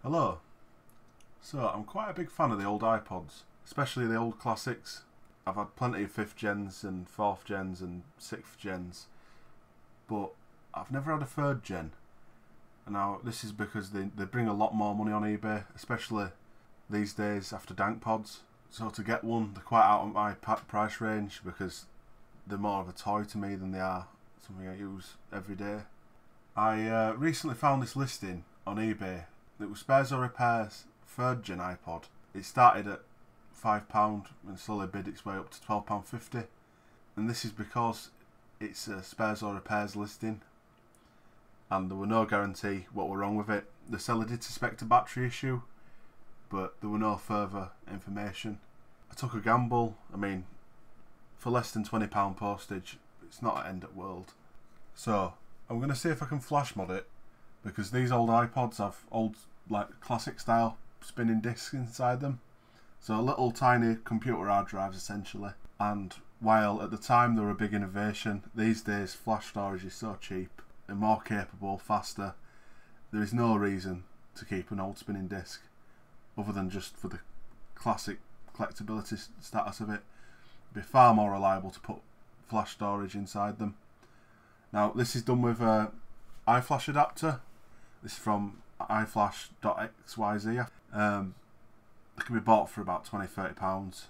Hello. So I'm quite a big fan of the old iPods, especially the old classics. I've had plenty of 5th gens and 4th gens and 6th gens, but I've never had a 3rd gen. And now this is because they bring a lot more money on eBay, especially these days after dank pods. So to get one, they're quite out of my price range because they're more of a toy to me than they are something I use every day. I recently found this listing on eBay. It was spares or repairs 3rd gen iPod. It started at £5 and slowly bid its way up to £12.50, and this is because it's a spares or repairs listing and there were no guarantee what were wrong with it. The seller did suspect a battery issue, but there were no further information. I took a gamble. I mean, for less than £20 postage, it's not an end of the world. So I'm going to see if I can flash mod it, because these old iPods have old, like, classic style spinning discs inside them. So little tiny computer hard drives essentially. And while at the time they were a big innovation, these days flash storage is so cheap and more capable, faster, there is no reason to keep an old spinning disc other than just for the classic collectability status of it. It'd be far more reliable to put flash storage inside them. Now this is done with a iFlash adapter. This is from iFlash.xyz. It can be bought for about £20–30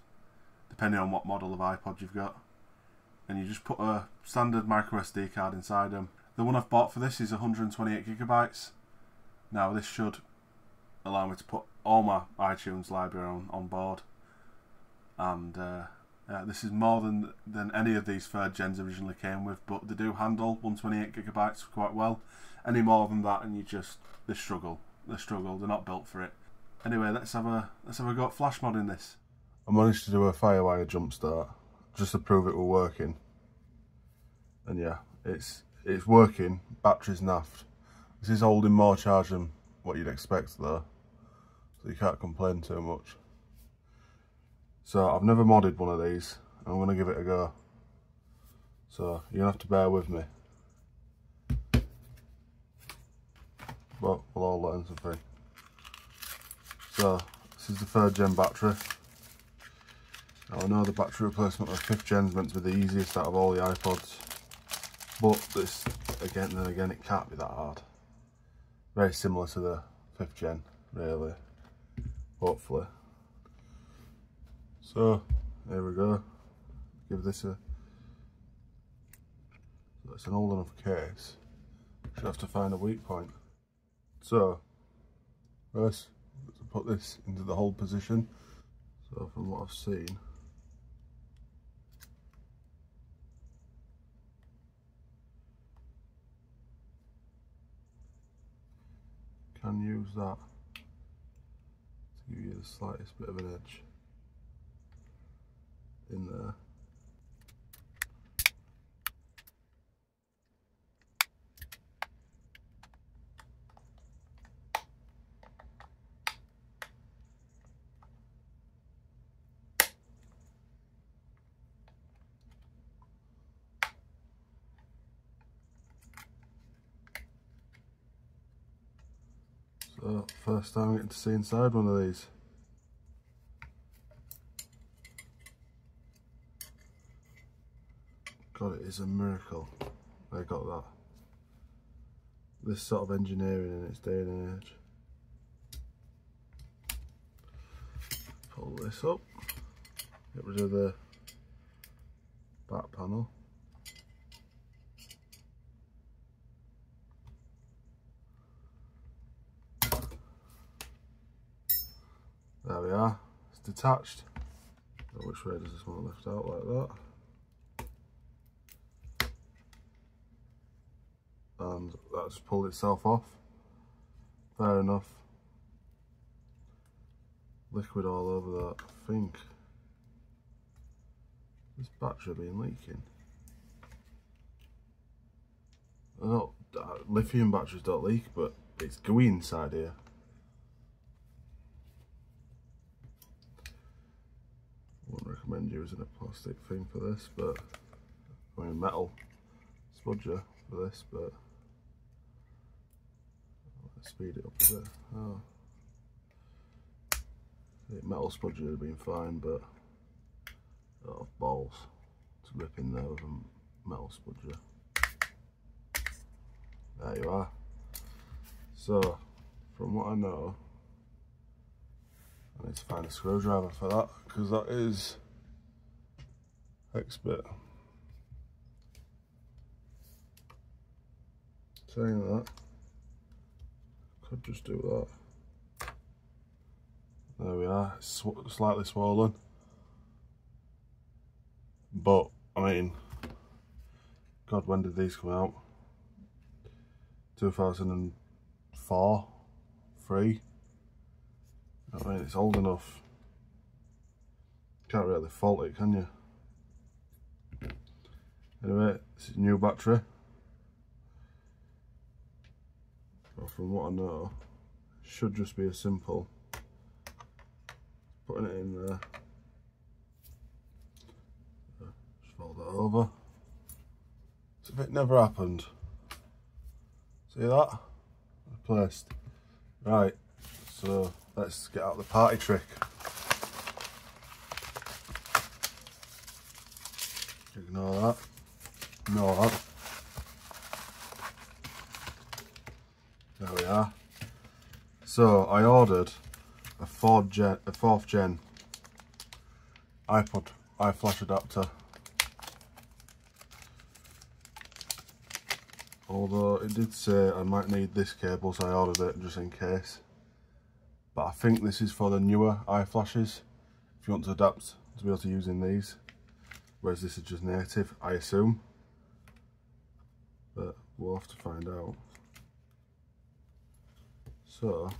depending on what model of iPod you've got, and you just put a standard micro SD card inside them. The one I've bought for this is 128GB. Now this should allow me to put all my iTunes library on board, and this is more than any of these 3rd gens originally came with, but they do handle 128GB quite well. Any more than that and they struggle. They're not built for it. Anyway, let's have a go at flash modding this. I managed to do a Firewire jump start just to prove it were working, and yeah, it's working. Battery's naffed. This is holding more charge than what you'd expect though, so you can't complain too much. So I've never modded one of these. I'm going to give it a go, so you're going to have to bear with me, but we'll all learn something. So this is the 3rd gen battery. Now I know the battery replacement of 5th gen is meant to be the easiest out of all the iPods, but this again it can't be that hard. Very similar to the 5th gen really, hopefully. So there we go. Give this a, so it's an old enough case. Should have to find a weak point. So first, let's put this into the hold position. So from what I've seen, can use that to give you the slightest bit of an edge in there. So first time getting to see inside one of these. God, it is a miracle they got that. This sort of engineering in its day and age. Pull this up, get rid of the back panel. There we are, it's detached. Now which way does this one lift out? Like that. And that just pulled itself off. Fair enough. Liquid all over that. I think this battery been leaking. I know lithium batteries don't leak, but it's gooey inside here. Wouldn't recommend using a plastic thing for this, but I mean metal spudger for this, but let's speed it up a bit. Oh, The metal spudger would have been fine, but a lot of balls to rip in there with a metal spudger. There you are. So, from what I know, I need to find a screwdriver for that, because that is X bit. Saying that, could just do that. There we are. It's slightly swollen, but I mean, God, when did these come out? 2004, 3. I mean, it's old enough. Can't really fault it, can you? Anyway, this is a new battery. So from what I know, it should just be a simple putting it in there. Just fold that over. As if it never happened. See that? Replaced. Right, so let's get out the party trick. Ignore that. Ignore that. There we are. So I ordered a 4th gen iPod iFlash adapter. Although it did say I might need this cable, so I ordered it just in case. But I think this is for the newer iFlashes, if you want to adapt to be able to use in these. Whereas this is just native, I assume. But we'll have to find out. So,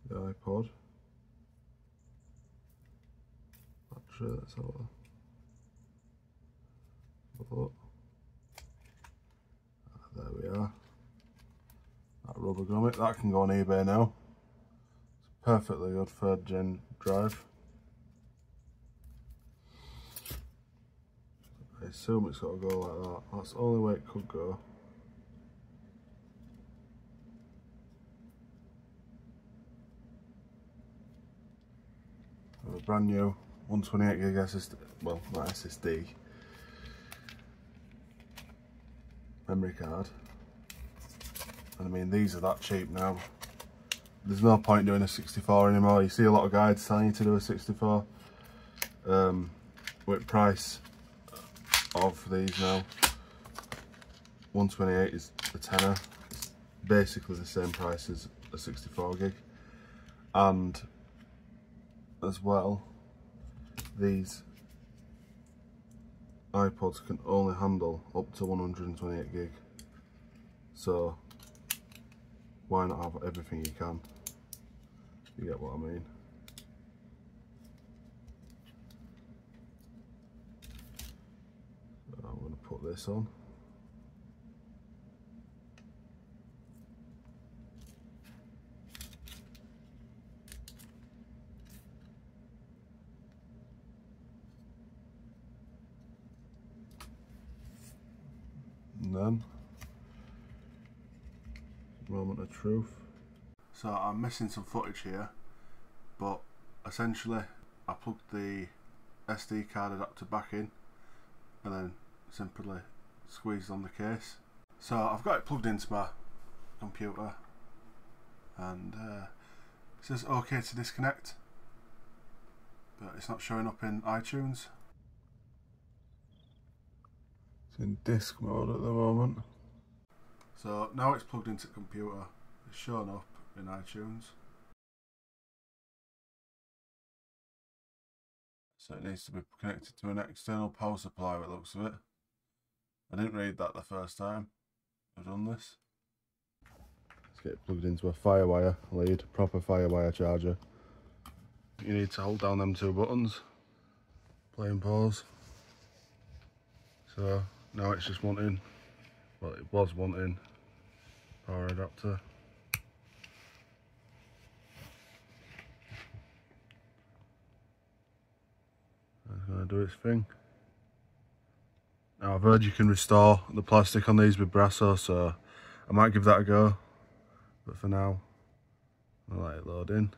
the iPod battery, let's have a look. There we are. That rubber grommet, that can go on eBay now. It's a perfectly good 3rd gen drive. I assume it's got to go like that. That's the only way it could go. A brand new 128 gig SSD, well, not SSD, memory card. And I mean, these are that cheap now. There's no point doing a 64 anymore. You see a lot of guides telling you to do a 64. With price of these now, 128 is a tenner. It's basically the same price as a 64 gig. And as well, these iPods can only handle up to 128 gig. So why not have everything you can? You get what I mean? So I'm going to put this on. And then, moment of truth. So I'm missing some footage here, but essentially I plugged the SD card adapter back in and then simply squeezed on the case. So I've got it plugged into my computer and it says OK to disconnect, but it's not showing up in iTunes. It's in disk mode at the moment. So now it's plugged into the computer, it's showing up in iTunes. So it needs to be connected to an external power supply by the looks of it. I didn't read that the first time I've done this. Let's get it plugged into a Firewire lead, proper Firewire charger. You need to hold down them 2 buttons, play and pause. So now it's just wanting, well, it was wanting power adapter. It's going to do its thing. Now I've heard you can restore the plastic on these with Brasso, so I might give that a go. But for now, I'll let it load in.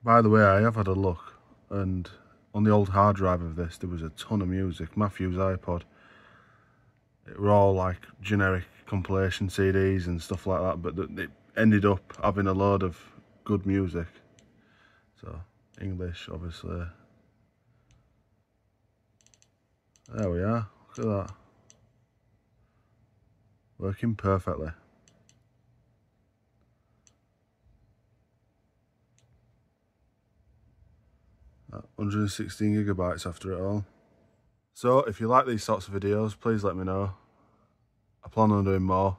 By the way, I have had a look, and on the old hard drive of this, there was a ton of music. Matthew's iPod. It were all like generic compilation CDs and stuff like that, but it ended up having a load of good music. So, English, obviously. There we are. Look at that. Working perfectly. At 116 gigabytes after it all. So, if you like these sorts of videos, please let me know. I plan on doing more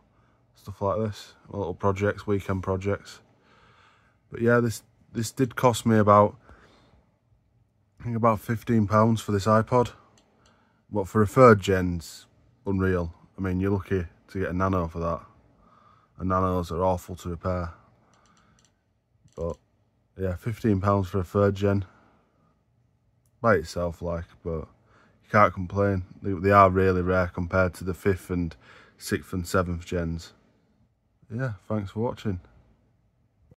stuff like this, little projects, weekend projects. But yeah, this did cost me about, I think about £15 for this iPod. But for a third gen's unreal. I mean, you're lucky to get a Nano for that. And Nanos are awful to repair. But yeah, £15 for a third gen by itself, like, but you can't complain. They are really rare compared to the 5th and 6th and 7th gens. Yeah, thanks for watching.